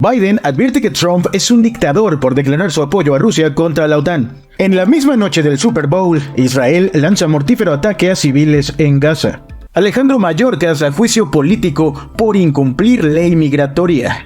Biden advierte que Trump es un dictador por declarar su apoyo a Rusia contra la OTAN. En la misma noche del Super Bowl, Israel lanza mortífero ataque a civiles en Gaza. Alejandro Mayorkas a juicio político por incumplir ley migratoria.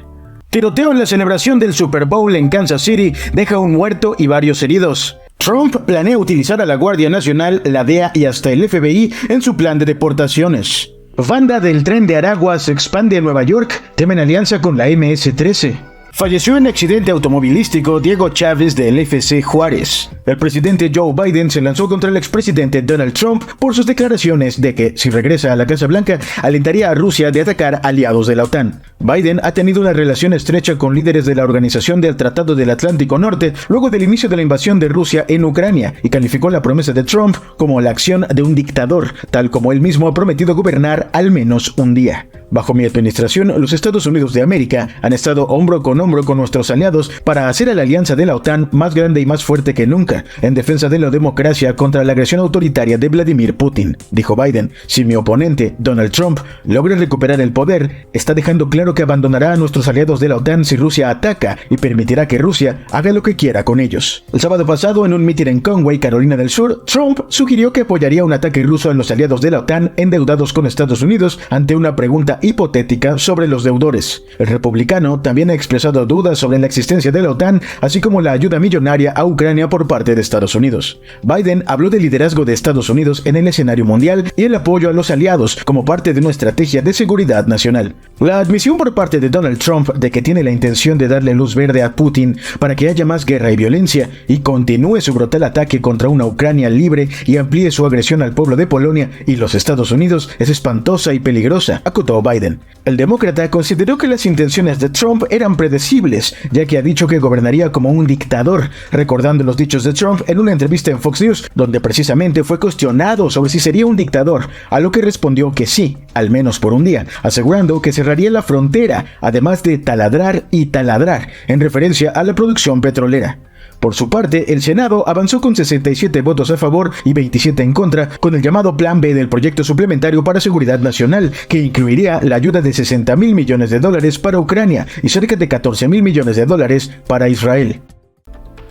Tiroteo en la celebración del Super Bowl en Kansas City deja un muerto y varios heridos. Trump planea utilizar a la Guardia Nacional, la DEA y hasta el FBI en su plan de deportaciones. Banda del Tren de Aragua se expande a Nueva York, temen alianza con la MS-13. Falleció en accidente automovilístico Diego Chávez del FC Juárez. El presidente Joe Biden se lanzó contra el expresidente Donald Trump por sus declaraciones de que, si regresa a la Casa Blanca, alentaría a Rusia de atacar aliados de la OTAN. Biden ha tenido una relación estrecha con líderes de la Organización del Tratado del Atlántico Norte luego del inicio de la invasión de Rusia en Ucrania y calificó la promesa de Trump como la acción de un dictador, tal como él mismo ha prometido gobernar al menos un día. Bajo mi administración, los Estados Unidos de América han estado hombro con nuestros aliados para hacer a la alianza de la OTAN más grande y más fuerte que nunca, en defensa de la democracia contra la agresión autoritaria de Vladimir Putin, dijo Biden. Si mi oponente, Donald Trump, logra recuperar el poder, está dejando claro que abandonará a nuestros aliados de la OTAN si Rusia ataca y permitirá que Rusia haga lo que quiera con ellos. El sábado pasado, en un mitin en Conway, Carolina del Sur, Trump sugirió que apoyaría un ataque ruso a los aliados de la OTAN endeudados con Estados Unidos ante una pregunta hipotética sobre los deudores. El republicano también ha expresado dudas sobre la existencia de la OTAN, así como la ayuda millonaria a Ucrania por parte de Estados Unidos. Biden habló del liderazgo de Estados Unidos en el escenario mundial y el apoyo a los aliados como parte de una estrategia de seguridad nacional. La admisión por parte de Donald Trump de que tiene la intención de darle luz verde a Putin para que haya más guerra y violencia y continúe su brutal ataque contra una Ucrania libre y amplíe su agresión al pueblo de Polonia y los Estados Unidos es espantosa y peligrosa, acotó Biden. El demócrata consideró que las intenciones de Trump eran predecibles, ya que ha dicho que gobernaría como un dictador, recordando los dichos de Trump en una entrevista en Fox News, donde precisamente fue cuestionado sobre si sería un dictador, a lo que respondió que sí, al menos por un día, asegurando que cerraría la frontera, además de taladrar y taladrar, en referencia a la producción petrolera. Por su parte, el Senado avanzó con 67 votos a favor y 27 en contra con el llamado Plan B del proyecto suplementario para seguridad nacional, que incluiría la ayuda de $60,000 millones para Ucrania y cerca de $14,000 millones para Israel.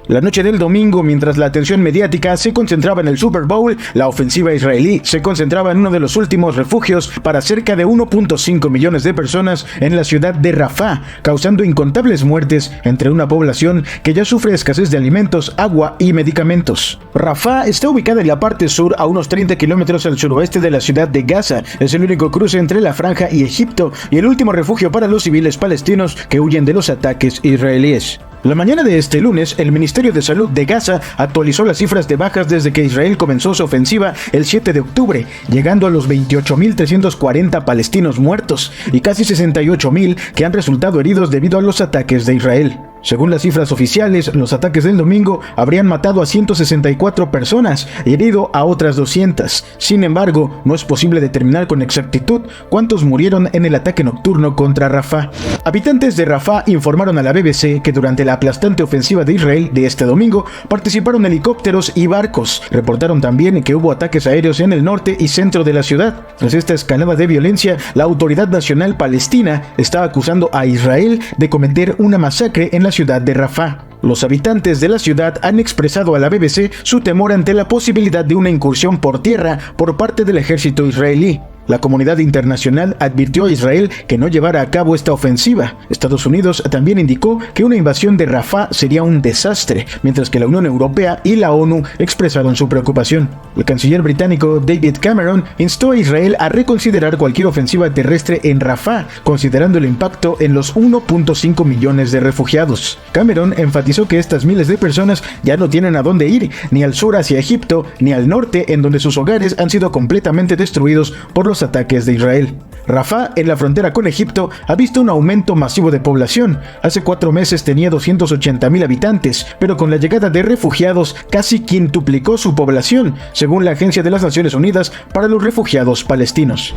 La noche del domingo, mientras la atención mediática se concentraba en el Super Bowl, la ofensiva israelí se concentraba en uno de los últimos refugios para cerca de 1.5 millones de personas en la ciudad de Rafah, causando incontables muertes entre una población que ya sufre escasez de alimentos, agua y medicamentos. Rafah está ubicada en la parte sur, a unos 30 kilómetros al suroeste de la ciudad de Gaza. Es el único cruce entre la Franja y Egipto y el último refugio para los civiles palestinos que huyen de los ataques israelíes. La mañana de este lunes, el Ministerio de Salud de Gaza actualizó las cifras de bajas desde que Israel comenzó su ofensiva el 7 de octubre, llegando a los 28.340 palestinos muertos y casi 68.000 que han resultado heridos debido a los ataques de Israel. Según las cifras oficiales, los ataques del domingo habrían matado a 164 personas y herido a otras 200. Sin embargo, no es posible determinar con exactitud cuántos murieron en el ataque nocturno contra Rafah. Habitantes de Rafah informaron a la BBC que durante la aplastante ofensiva de Israel de este domingo participaron helicópteros y barcos. Reportaron también que hubo ataques aéreos en el norte y centro de la ciudad. Tras esta escalada de violencia, la Autoridad Nacional Palestina está acusando a Israel de cometer una masacre en la ciudad de Rafah. Los habitantes de la ciudad han expresado a la BBC su temor ante la posibilidad de una incursión por tierra por parte del ejército israelí. La comunidad internacional advirtió a Israel que no llevara a cabo esta ofensiva. Estados Unidos también indicó que una invasión de Rafah sería un desastre, mientras que la Unión Europea y la ONU expresaron su preocupación. El canciller británico David Cameron instó a Israel a reconsiderar cualquier ofensiva terrestre en Rafah, considerando el impacto en los 1.5 millones de refugiados. Cameron enfatizó que estas miles de personas ya no tienen a dónde ir, ni al sur hacia Egipto, ni al norte, en donde sus hogares han sido completamente destruidos por los ataques de Israel. Rafah, en la frontera con Egipto, ha visto un aumento masivo de población. Hace 4 meses tenía 280,000 habitantes, pero con la llegada de refugiados casi quintuplicó su población, según la Agencia de las Naciones Unidas para los Refugiados Palestinos.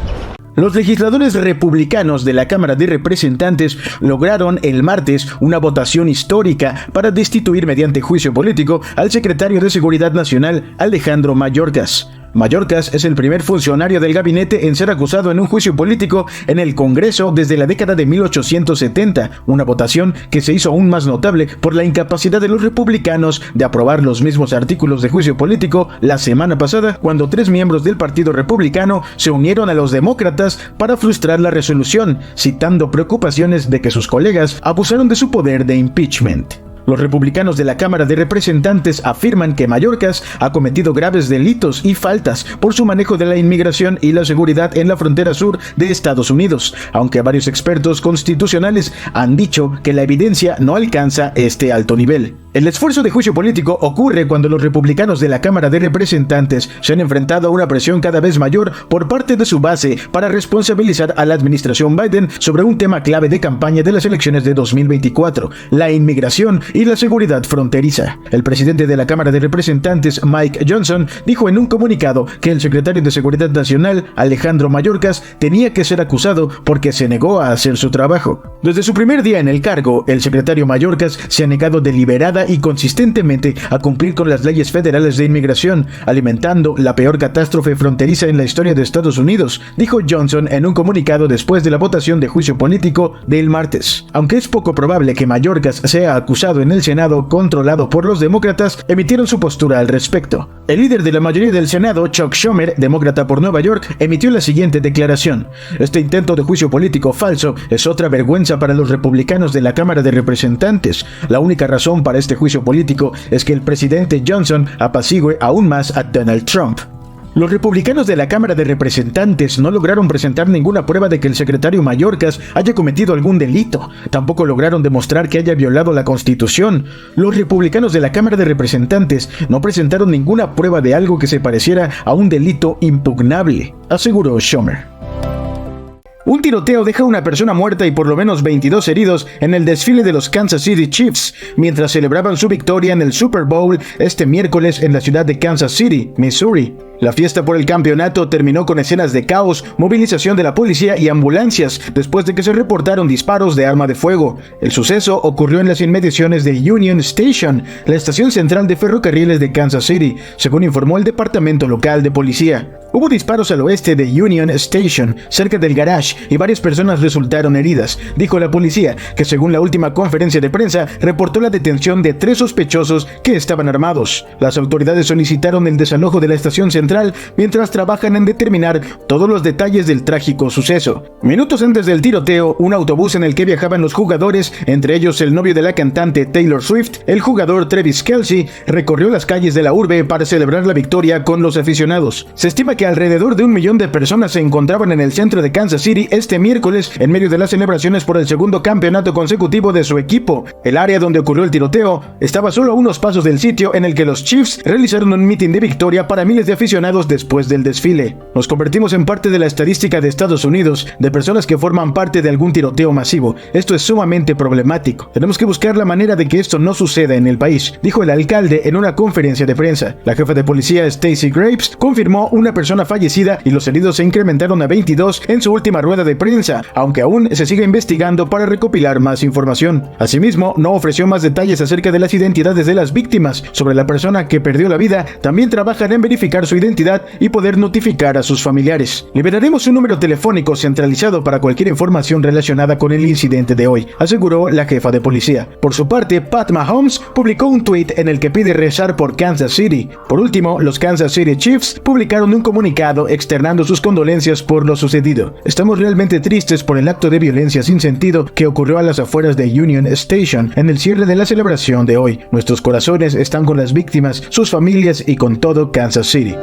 Los legisladores republicanos de la Cámara de Representantes lograron el martes una votación histórica para destituir mediante juicio político al secretario de Seguridad Nacional, Alejandro Mayorkas. Mayorkas es el primer funcionario del gabinete en ser acusado en un juicio político en el Congreso desde la década de 1870, una votación que se hizo aún más notable por la incapacidad de los republicanos de aprobar los mismos artículos de juicio político la semana pasada, cuando 3 miembros del Partido Republicano se unieron a los demócratas para frustrar la resolución, citando preocupaciones de que sus colegas abusaron de su poder de impeachment. Los republicanos de la Cámara de Representantes afirman que Mayorkas ha cometido graves delitos y faltas por su manejo de la inmigración y la seguridad en la frontera sur de Estados Unidos, aunque varios expertos constitucionales han dicho que la evidencia no alcanza este alto nivel. El esfuerzo de juicio político ocurre cuando los republicanos de la Cámara de Representantes se han enfrentado a una presión cada vez mayor por parte de su base para responsabilizar a la administración Biden sobre un tema clave de campaña de las elecciones de 2024, la inmigración y la seguridad fronteriza. El presidente de la Cámara de Representantes, Mike Johnson, dijo en un comunicado que el secretario de Seguridad Nacional, Alejandro Mayorkas, tenía que ser acusado porque se negó a hacer su trabajo. Desde su primer día en el cargo, el secretario Mayorkas se ha negado deliberada y consistentemente a cumplir con las leyes federales de inmigración, alimentando la peor catástrofe fronteriza en la historia de Estados Unidos, dijo Johnson en un comunicado después de la votación de juicio político del martes. Aunque es poco probable que Mayorkas sea acusado en el Senado controlado por los demócratas, emitieron su postura al respecto. El líder de la mayoría del Senado, Chuck Schumer, demócrata por Nueva York, emitió la siguiente declaración: "Este intento de juicio político falso es otra vergüenza para los republicanos de la Cámara de Representantes. La única razón para este juicio político es que el presidente Johnson apacigüe aún más a Donald Trump". Los republicanos de la Cámara de Representantes no lograron presentar ninguna prueba de que el secretario Mayorkas haya cometido algún delito. Tampoco lograron demostrar que haya violado la Constitución. Los republicanos de la Cámara de Representantes no presentaron ninguna prueba de algo que se pareciera a un delito impugnable, aseguró Schumer. Un tiroteo deja a una persona muerta y por lo menos 22 heridos en el desfile de los Kansas City Chiefs, mientras celebraban su victoria en el Super Bowl este miércoles en la ciudad de Kansas City, Missouri. La fiesta por el campeonato terminó con escenas de caos, movilización de la policía y ambulancias después de que se reportaron disparos de arma de fuego. El suceso ocurrió en las inmediaciones de Union Station, la estación central de ferrocarriles de Kansas City, según informó el departamento local de policía. Hubo disparos al oeste de Union Station, cerca del garage, y varias personas resultaron heridas, dijo la policía, que según la última conferencia de prensa reportó la detención de 3 sospechosos que estaban armados. Las autoridades solicitaron el desalojo de la estación central mientras trabajan en determinar todos los detalles del trágico suceso. Minutos antes del tiroteo, un autobús en el que viajaban los jugadores, entre ellos el novio de la cantante Taylor Swift, el jugador Travis Kelce, recorrió las calles de la urbe para celebrar la victoria con los aficionados. Se estima que alrededor de 1 millón de personas se encontraban en el centro de Kansas City este miércoles en medio de las celebraciones por el segundo campeonato consecutivo de su equipo. El área donde ocurrió el tiroteo estaba solo a unos pasos del sitio en el que los Chiefs realizaron un mitin de victoria para miles de aficionados después del desfile. Nos convertimos en parte de la estadística de Estados Unidos de personas que forman parte de algún tiroteo masivo. Esto es sumamente problemático. Tenemos que buscar la manera de que esto no suceda en el país, dijo el alcalde en una conferencia de prensa. La jefa de policía Stacey Graves confirmó una persona fallecida y los heridos se incrementaron a 22 en su última rueda de prensa, aunque aún se sigue investigando para recopilar más información. Asimismo, no ofreció más detalles acerca de las identidades de las víctimas. Sobre la persona que perdió la vida, también trabajan en verificar su identidad y poder notificar a sus familiares. Liberaremos un número telefónico centralizado para cualquier información relacionada con el incidente de hoy, aseguró la jefa de policía. Por su parte, Pat Mahomes publicó un tweet en el que pide rezar por Kansas City. Por último, los Kansas City Chiefs publicaron un comunicado externando sus condolencias por lo sucedido. Estamos realmente tristes por el acto de violencia sin sentido que ocurrió a las afueras de Union Station en el cierre de la celebración de hoy. Nuestros corazones están con las víctimas, sus familias y con todo Kansas City.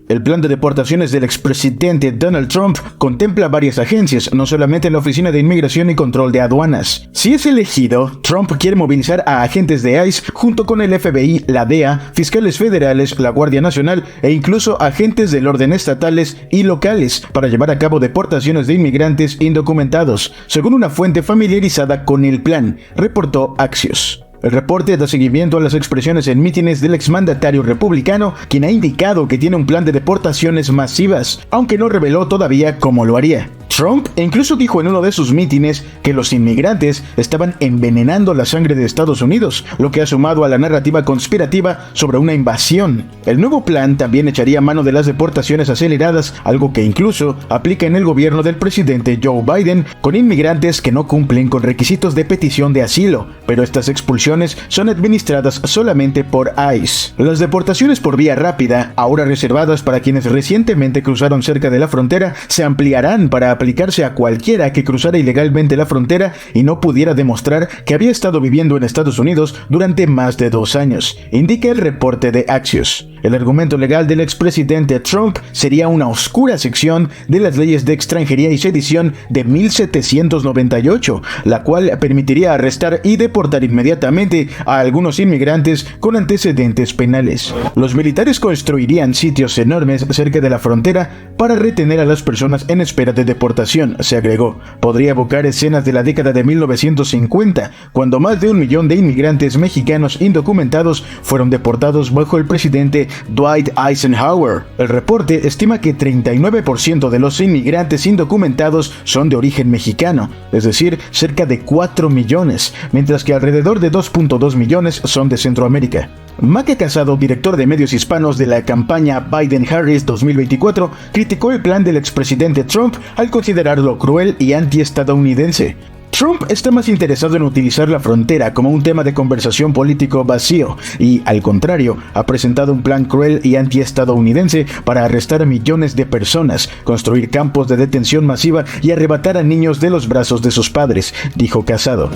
El plan de deportaciones del expresidente Donald Trump contempla varias agencias, no solamente la Oficina de Inmigración y Control de Aduanas. Si es elegido, Trump quiere movilizar a agentes de ICE junto con el FBI, la DEA, fiscales federales, la Guardia Nacional e incluso agentes del orden estatales y locales para llevar a cabo deportaciones de inmigrantes indocumentados, según una fuente familiarizada con el plan, reportó Axios. El reporte da seguimiento a las expresiones en mítines del exmandatario republicano, quien ha indicado que tiene un plan de deportaciones masivas, aunque no reveló todavía cómo lo haría. Trump incluso dijo en uno de sus mítines que los inmigrantes estaban envenenando la sangre de Estados Unidos, lo que ha sumado a la narrativa conspirativa sobre una invasión. El nuevo plan también echaría mano de las deportaciones aceleradas, algo que incluso aplica en el gobierno del presidente Joe Biden, con inmigrantes que no cumplen con requisitos de petición de asilo, pero estas expulsiones son administradas solamente por ICE. Las deportaciones por vía rápida, ahora reservadas para quienes recientemente cruzaron cerca de la frontera, se ampliarán para aplicarse a cualquiera que cruzara ilegalmente la frontera y no pudiera demostrar que había estado viviendo en Estados Unidos durante más de 2 años, indica el reporte de Axios. El argumento legal del expresidente Trump sería una oscura sección de las leyes de extranjería y sedición de 1798, la cual permitiría arrestar y deportar inmediatamente a algunos inmigrantes con antecedentes penales. Los militares construirían sitios enormes cerca de la frontera para retener a las personas en espera de deportación, se agregó. Podría evocar escenas de la década de 1950, cuando más de 1 millón de inmigrantes mexicanos indocumentados fueron deportados bajo el presidente Dwight Eisenhower. El reporte estima que 39% de los inmigrantes indocumentados son de origen mexicano, es decir, cerca de 4 millones, mientras que alrededor de 2.2 millones son de Centroamérica. Maque Casado, director de medios hispanos de la campaña Biden-Harris 2024, criticó el plan del expresidente Trump al considerarlo cruel y antiestadounidense. Trump está más interesado en utilizar la frontera como un tema de conversación político vacío y, al contrario, ha presentado un plan cruel y antiestadounidense para arrestar a millones de personas, construir campos de detención masiva y arrebatar a niños de los brazos de sus padres, dijo Casado.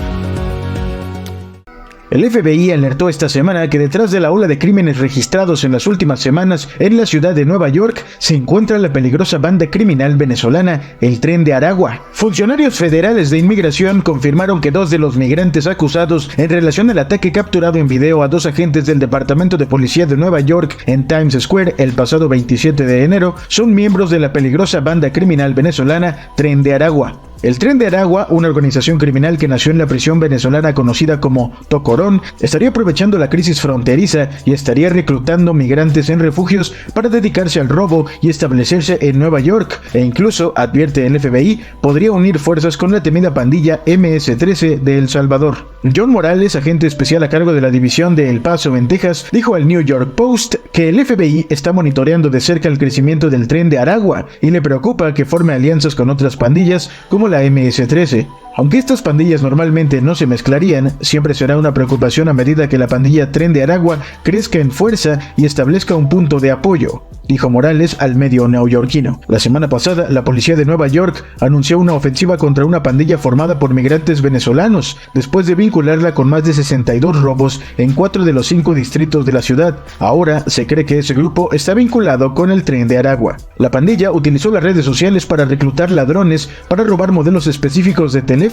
El FBI alertó esta semana que detrás de la ola de crímenes registrados en las últimas semanas en la ciudad de Nueva York se encuentra la peligrosa banda criminal venezolana, el Tren de Aragua. Funcionarios federales de inmigración confirmaron que 2 de los migrantes acusados en relación al ataque capturado en video a 2 agentes del Departamento de Policía de Nueva York en Times Square el pasado 27 de enero son miembros de la peligrosa banda criminal venezolana Tren de Aragua. El Tren de Aragua, una organización criminal que nació en la prisión venezolana conocida como Tocorón, estaría aprovechando la crisis fronteriza y estaría reclutando migrantes en refugios para dedicarse al robo y establecerse en Nueva York, e incluso, advierte el FBI, podría unir fuerzas con la temida pandilla MS-13 de El Salvador. John Morales, agente especial a cargo de la división de El Paso en Texas, dijo al New York Post que el FBI está monitoreando de cerca el crecimiento del Tren de Aragua y le preocupa que forme alianzas con otras pandillas como la MS-13. Aunque estas pandillas normalmente no se mezclarían, siempre será una preocupación a medida que la pandilla Tren de Aragua crezca en fuerza y establezca un punto de apoyo, dijo Morales al medio neoyorquino. La semana pasada, la policía de Nueva York anunció una ofensiva contra una pandilla formada por migrantes venezolanos, después de vincularla con más de 62 robos en 4 de los 5 distritos de la ciudad. Ahora se cree que ese grupo está vinculado con el Tren de Aragua. La pandilla utilizó las redes sociales para reclutar ladrones para robar modelos específicos de teléfonos,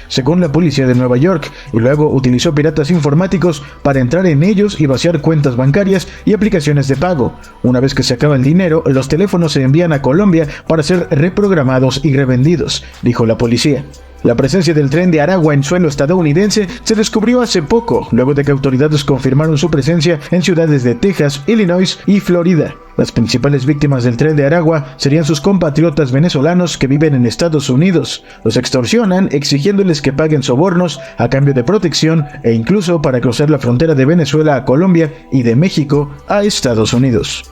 según la policía de Nueva York, y luego utilizó piratas informáticos para entrar en ellos y vaciar cuentas bancarias y aplicaciones de pago. Una vez que se acaba el dinero, los teléfonos se envían a Colombia para ser reprogramados y revendidos, dijo la policía. La presencia del Tren de Aragua en suelo estadounidense se descubrió hace poco, luego de que autoridades confirmaron su presencia en ciudades de Texas, Illinois y Florida. Las principales víctimas del Tren de Aragua serían sus compatriotas venezolanos que viven en Estados Unidos. Los extorsionan exigiéndoles que paguen sobornos a cambio de protección e incluso para cruzar la frontera de Venezuela a Colombia y de México a Estados Unidos.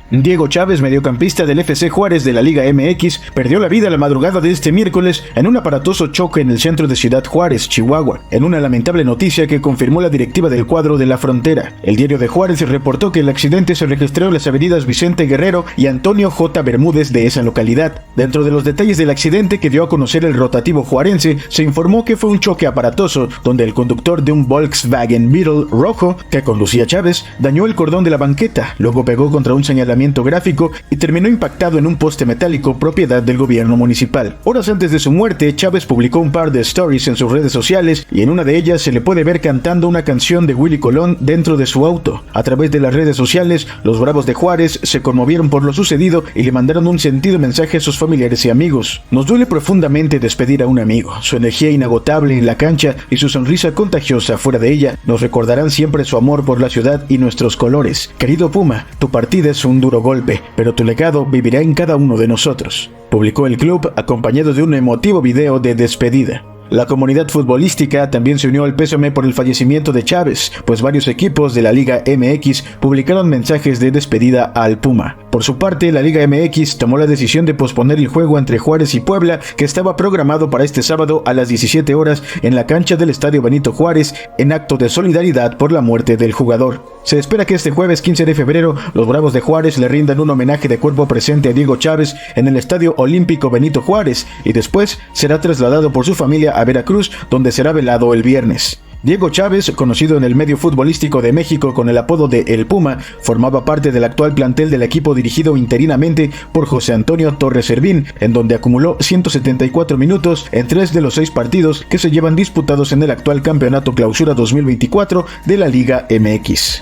Diego Chávez, mediocampista del FC Juárez de la Liga MX, perdió la vida la madrugada de este miércoles en un aparatoso choque en el centro de Ciudad Juárez, Chihuahua, en una lamentable noticia que confirmó la directiva del cuadro de la Frontera. El diario de Juárez reportó que el accidente se registró en las avenidas Vicente Guerrero y Antonio J. Bermúdez de esa localidad. Dentro de los detalles del accidente que dio a conocer el rotativo juarense, se informó que fue un choque aparatoso, donde el conductor de un Volkswagen Beetle rojo que conducía Chávez dañó el cordón de la banqueta, luego pegó contra un señalamiento gráfico y terminó impactado en un poste metálico propiedad del gobierno municipal. Horas antes de su muerte, Chávez publicó un par de stories en sus redes sociales y en una de ellas se le puede ver cantando una canción de Willy Colón dentro de su auto. A través de las redes sociales, los Bravos de Juárez se conmovieron por lo sucedido y le mandaron un sentido mensaje a sus familiares y amigos. Nos duele profundamente despedir a un amigo. Su energía inagotable en la cancha y su sonrisa contagiosa fuera de ella nos recordarán siempre su amor por la ciudad y nuestros colores. Querido Puma, tu partida es un duro golpe, pero tu legado vivirá en cada uno de nosotros, publicó el club acompañado de un emotivo video de despedida. La comunidad futbolística también se unió al pésame por el fallecimiento de Chávez, pues varios equipos de la Liga MX publicaron mensajes de despedida al Puma. Por su parte, la Liga MX tomó la decisión de posponer el juego entre Juárez y Puebla, que estaba programado para este sábado a las 17 horas en la cancha del Estadio Benito Juárez, en acto de solidaridad por la muerte del jugador. Se espera que este jueves 15 de febrero los Bravos de Juárez le rindan un homenaje de cuerpo presente a Diego Chávez en el Estadio Olímpico Benito Juárez y después será trasladado por su familia a Veracruz, donde será velado el viernes. Diego Chávez, conocido en el medio futbolístico de México con el apodo de El Puma, formaba parte del actual plantel del equipo dirigido interinamente por José Antonio Torres Servín, en donde acumuló 174 minutos en 3 de los 6 partidos que se llevan disputados en el actual Campeonato Clausura 2024 de la Liga MX.